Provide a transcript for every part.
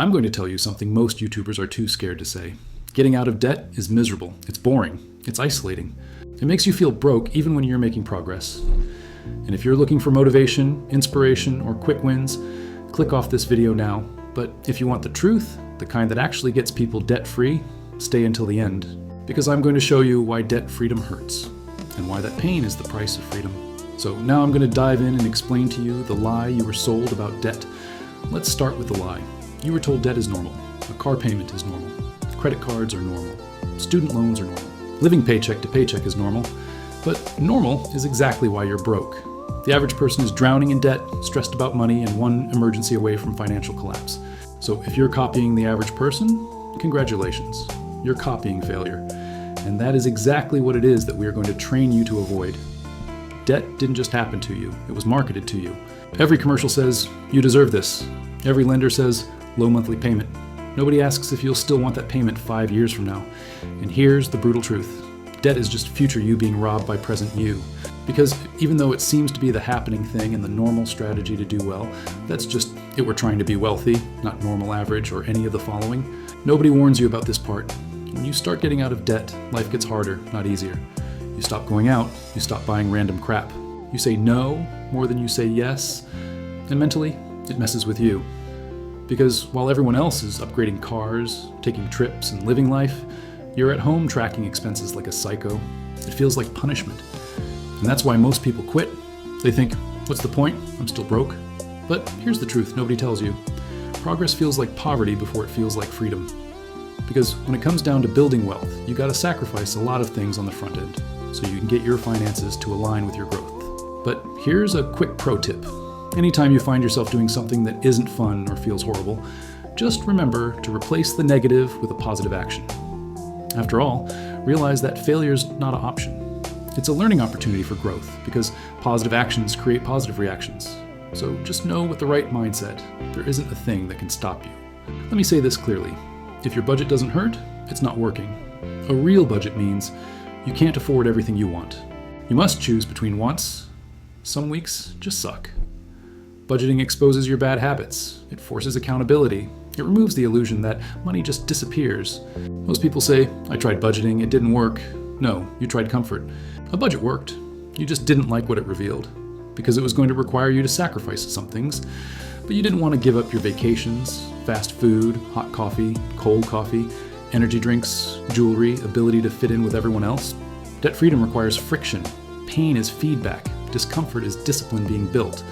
I'm going to tell you something most YouTubers are too scared to say. Getting out of debt is miserable. It's boring. It's isolating. It makes you feel broke even when you're making progress. And if you're looking for motivation, inspiration, or quick wins, click off this video now. But if you want the truth, the kind that actually gets people debt-free, stay until the end. Because I'm going to show you why debt freedom hurts, and why that pain is the price of freedom. So now I'm going to dive in and explain to you the lie you were sold about debt. Let's start with the lie. You were told debt is normal. A car payment is normal. Credit cards are normal. Student loans are normal. Living paycheck to paycheck is normal. But normal is exactly why you're broke. The average person is drowning in debt, stressed about money, and one emergency away from financial collapse. So if you're copying the average person, congratulations. You're copying failure. And that is exactly what it is that we are going to train you to avoid. Debt didn't just happen to you. It was marketed to you. Every commercial says, you deserve this. Every lender says, low monthly payment. Nobody asks if you'll still want that payment 5 years from now. And here's the brutal truth. Debt is just future you being robbed by present you. Because even though it seems to be the happening thing and the normal strategy to do well, that's just it we're trying to be wealthy, not normal average or any of the following. Nobody warns you about this part. When you start getting out of debt, life gets harder, not easier. You stop going out, you stop buying random crap. You say no more than you say yes, and mentally, it messes with you. Because while everyone else is upgrading cars, taking trips, and living life, you're at home tracking expenses like a psycho. It feels like punishment. And that's why most people quit. They think, what's the point? I'm still broke. But here's the truth nobody tells you. Progress feels like poverty before it feels like freedom. Because when it comes down to building wealth, you gotta sacrifice a lot of things on the front end so you can get your finances to align with your growth. But here's a quick pro tip. Anytime you find yourself doing something that isn't fun or feels horrible, just remember to replace the negative with a positive action. After all, realize that failure's not an option. It's a learning opportunity for growth because positive actions create positive reactions. So just know with the right mindset, there isn't a thing that can stop you. Let me say this clearly. If your budget doesn't hurt, it's not working. A real budget means you can't afford everything you want. You must choose between wants. Some weeks just suck. Budgeting exposes your bad habits. It forces accountability. It removes the illusion that money just disappears. Most people say, I tried budgeting, it didn't work. No, you tried comfort. A budget worked. You just didn't like what it revealed. Because it was going to require you to sacrifice some things. But you didn't want to give up your vacations, fast food, hot coffee, cold coffee, energy drinks, jewelry, ability to fit in with everyone else. Debt freedom requires friction. Pain is feedback. Discomfort is discipline being built.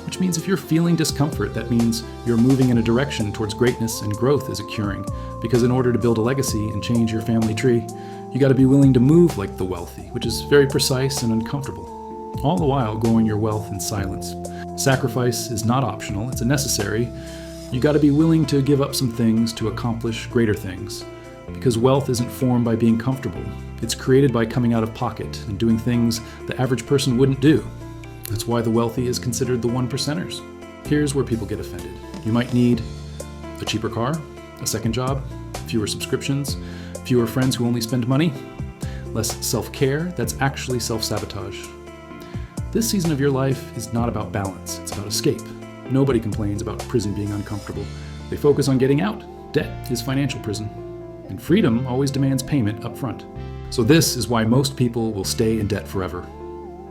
Which means if you're feeling discomfort, that means you're moving in a direction towards greatness, and growth is occurring. Because in order to build a legacy and change your family tree, you gotta be willing to move like the wealthy, which is very precise and uncomfortable. All the while growing your wealth in silence. Sacrifice is not optional, it's a necessary. You gotta be willing to give up some things to accomplish greater things. Because wealth isn't formed by being comfortable. It's created by coming out of pocket and doing things the average person wouldn't do. That's why the wealthy is considered the 1%ers. Here's where people get offended. You might need a cheaper car, a second job, fewer subscriptions, fewer friends who only spend money, less self-care. That's actually self-sabotage. This season of your life is not about balance, it's about escape. Nobody complains about prison being uncomfortable. They focus on getting out. Debt is financial prison. And freedom always demands payment up front. So this is why most people will stay in debt forever.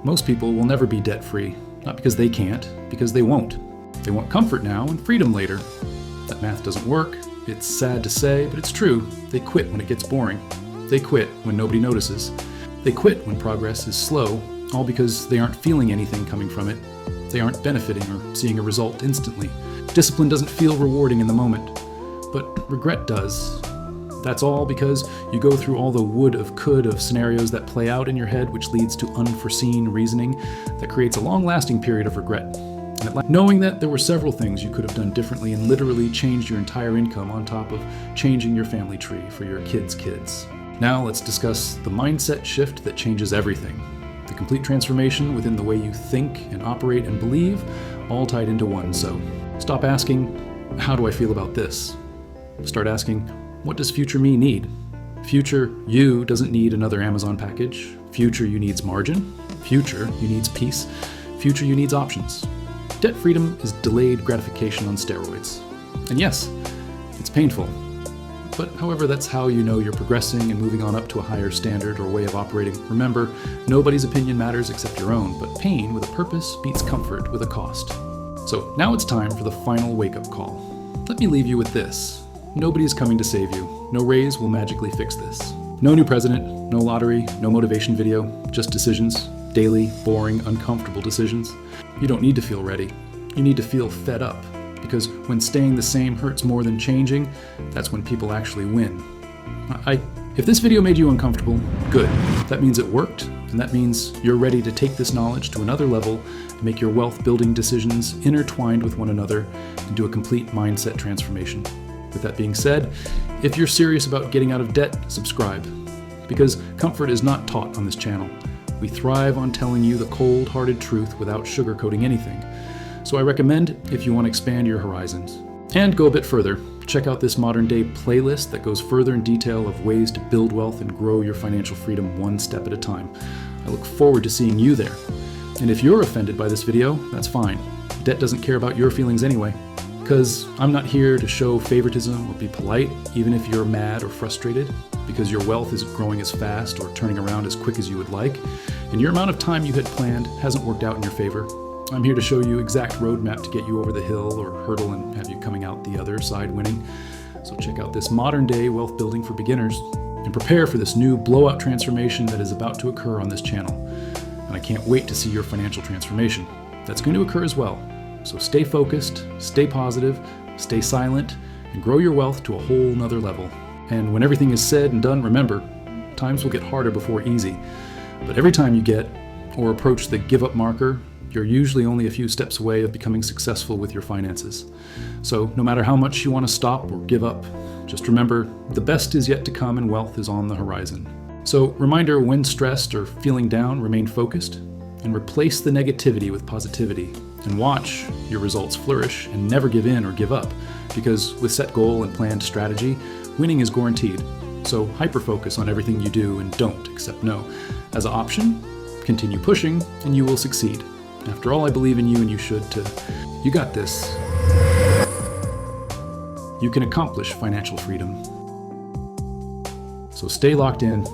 Most people will never be debt-free, not because they can't, because they won't. They want comfort now and freedom later. That math doesn't work. It's sad to say, but it's true. They quit when it gets boring. They quit when nobody notices. They quit when progress is slow, all because they aren't feeling anything coming from it. They aren't benefiting or seeing a result instantly. Discipline doesn't feel rewarding in the moment, but regret does. That's all because you go through all the would of could of scenarios that play out in your head, which leads to unforeseen reasoning that creates a long-lasting period of regret. Knowing that there were several things you could have done differently and literally changed your entire income on top of changing your family tree for your kids' kids. Now let's discuss the mindset shift that changes everything. The complete transformation within the way you think and operate and believe, all tied into one. So stop asking, how do I feel about this? Start asking, what does future me need? Future you doesn't need another Amazon package. Future you needs margin. Future you needs peace. Future you needs options. Debt freedom is delayed gratification on steroids. And yes, It's painful. But however, that's how you know you're progressing and moving on up to a higher standard or way of operating. Remember, nobody's opinion matters except your own, but pain with a purpose beats comfort with a cost. So now it's time for the final wake-up call. Let me leave you with this. Nobody is coming to save you. No raise will magically fix this. No new president, no lottery, no motivation video, just decisions. Daily, boring, uncomfortable decisions. You don't need to feel ready. You need to feel fed up. Because when staying the same hurts more than changing, that's when people actually win. If this video made you uncomfortable, good. That means it worked, and that means you're ready to take this knowledge to another level and make your wealth building decisions intertwined with one another and do a complete mindset transformation. With that being said, if you're serious about getting out of debt, subscribe. Because comfort is not taught on this channel. We thrive on telling you the cold-hearted truth without sugarcoating anything. So I recommend if you want to expand your horizons. And go a bit further, check out this modern day playlist that goes further in detail of ways to build wealth and grow your financial freedom one step at a time. I look forward to seeing you there. And if you're offended by this video, that's fine. Debt doesn't care about your feelings anyway. Because I'm not here to show favoritism or be polite, even if you're mad or frustrated, because your wealth isn't growing as fast or turning around as quick as you would like, and your amount of time you had planned hasn't worked out in your favor. I'm here to show you exact roadmap to get you over the hill or hurdle and have you coming out the other side winning. So check out this modern day wealth building for beginners and prepare for this new blowout transformation that is about to occur on this channel. And I can't wait to see your financial transformation. That's going to occur as well. So stay focused, stay positive, stay silent, and grow your wealth to a whole nother level. And when everything is said and done, remember, times will get harder before easy. But every time you get or approach the give up marker, you're usually only a few steps away of becoming successful with your finances. So no matter how much you want to stop or give up, just remember the best is yet to come and wealth is on the horizon. So reminder, when stressed or feeling down, remain focused and replace the negativity with positivity and watch your results flourish and never give in or give up, because with set goal and planned strategy, winning is guaranteed. So hyper-focus on everything you do and don't accept no. As an option, continue pushing and you will succeed. After all, I believe in you and you should too. You got this. You can accomplish financial freedom. So stay locked in,